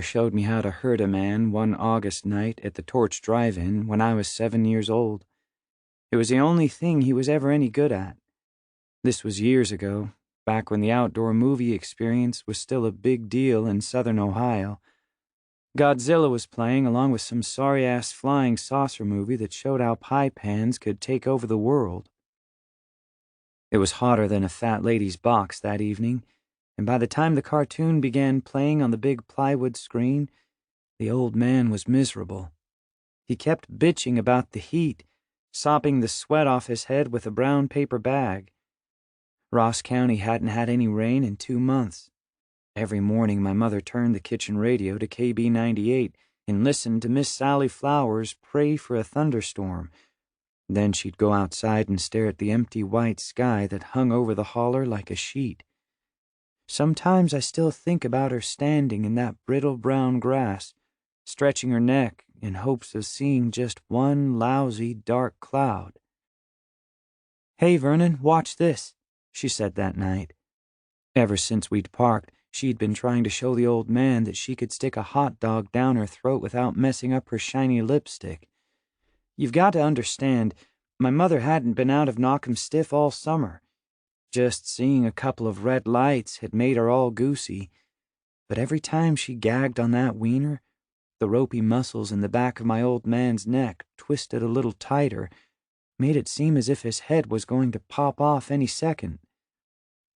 showed me how to hurt a man one August night at the Torch Drive-In when I was 7 years old. It was the only thing he was ever any good at. This was years ago, back when the outdoor movie experience was still a big deal in southern Ohio. Godzilla was playing along with some sorry-ass flying saucer movie that showed how pie pans could take over the world. It was hotter than a fat lady's box that evening, and by the time the cartoon began playing on the big plywood screen, the old man was miserable. He kept bitching about the heat, sopping the sweat off his head with a brown paper bag. Ross County hadn't had any rain in 2 months. Every morning my mother turned the kitchen radio to KB 98 and listened to Miss Sally Flowers pray for a thunderstorm. Then she'd go outside and stare at the empty white sky that hung over the holler like a sheet. Sometimes I still think about her standing in that brittle brown grass, stretching her neck in hopes of seeing just one lousy dark cloud. "Hey, Vernon, watch this," she said that night. Ever since we'd parked, she'd been trying to show the old man that she could stick a hot dog down her throat without messing up her shiny lipstick. You've got to understand, my mother hadn't been out of Knockemstiff all summer. Just seeing a couple of red lights had made her all goosey. But every time she gagged on that wiener, the ropey muscles in the back of my old man's neck twisted a little tighter, made it seem as if his head was going to pop off any second.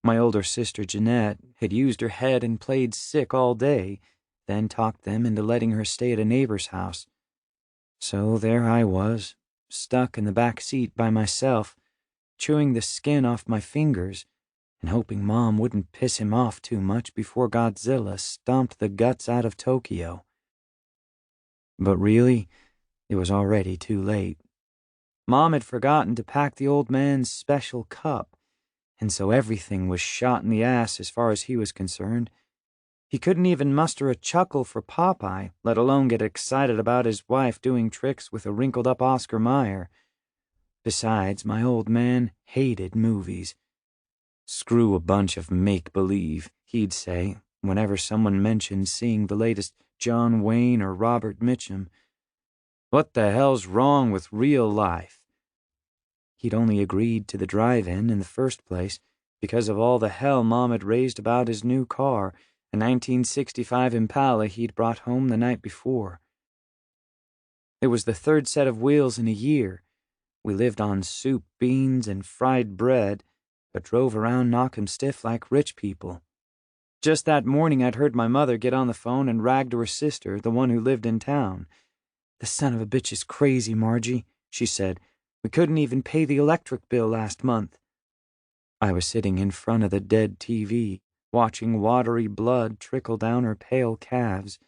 My older sister Jeanette had used her head and played sick all day, then talked them into letting her stay at a neighbor's house. So there I was, stuck in the back seat by myself, chewing the skin off my fingers and hoping Mom wouldn't piss him off too much before Godzilla stomped the guts out of Tokyo. But really, it was already too late. Mom had forgotten to pack the old man's special cup, and so everything was shot in the ass as far as he was concerned. He couldn't even muster a chuckle for Popeye, let alone get excited about his wife doing tricks with a wrinkled-up Oscar Mayer. Besides, my old man hated movies. "Screw a bunch of make-believe," he'd say, whenever someone mentioned seeing the latest John Wayne or Robert Mitchum. "What the hell's wrong with real life?" He'd only agreed to the drive-in the first place because of all the hell Mom had raised about his new car, a 1965 Impala he'd brought home the night before. It was the third set of wheels in a year. We lived on soup, beans, and fried bread, but drove around Knockemstiff like rich people. Just that morning I'd heard my mother get on the phone and rag to her sister, the one who lived in town. "The son of a bitch is crazy, Margie," she said. "We couldn't even pay the electric bill last month." I was sitting in front of the dead TV, watching watery blood trickle down her pale calves.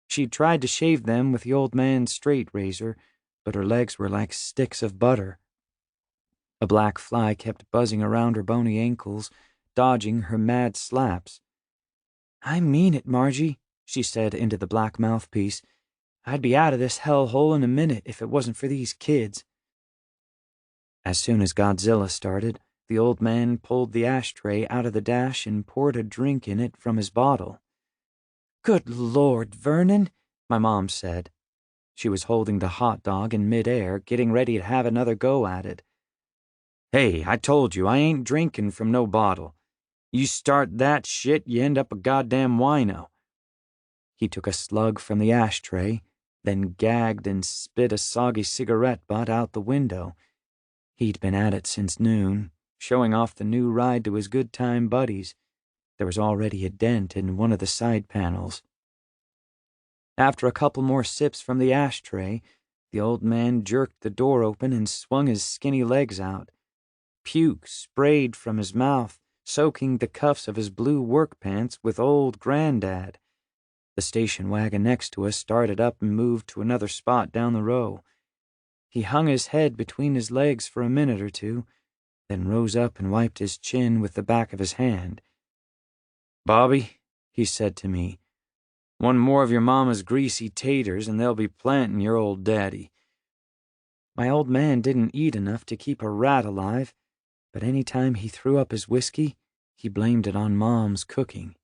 She'd tried to shave them with the old man's straight razor, but her legs were like sticks of butter. A black fly kept buzzing around her bony ankles, dodging her mad slaps. "I mean it, Margie," she said into the black mouthpiece. "I'd be out of this hellhole in a minute if it wasn't for these kids." As soon as Godzilla started, the old man pulled the ashtray out of the dash and poured a drink in it from his bottle. "Good Lord, Vernon," my mom said. She was holding the hot dog in midair, getting ready to have another go at it. "Hey, I told you, I ain't drinking from no bottle. You start that shit, you end up a goddamn wino." He took a slug from the ashtray, then gagged and spit a soggy cigarette butt out the window. He'd been at it since noon, showing off the new ride to his good-time buddies. There was already a dent in one of the side panels. After a couple more sips from the ashtray, the old man jerked the door open and swung his skinny legs out. Puke sprayed from his mouth, soaking the cuffs of his blue work pants with old Granddad. The station wagon next to us started up and moved to another spot down the row. He hung his head between his legs for a minute or two, then rose up and wiped his chin with the back of his hand. "Bobby," he said to me, "one more of your mama's greasy taters and they'll be planting your old daddy." My old man didn't eat enough to keep a rat alive, but any time he threw up his whiskey, he blamed it on Mom's cooking.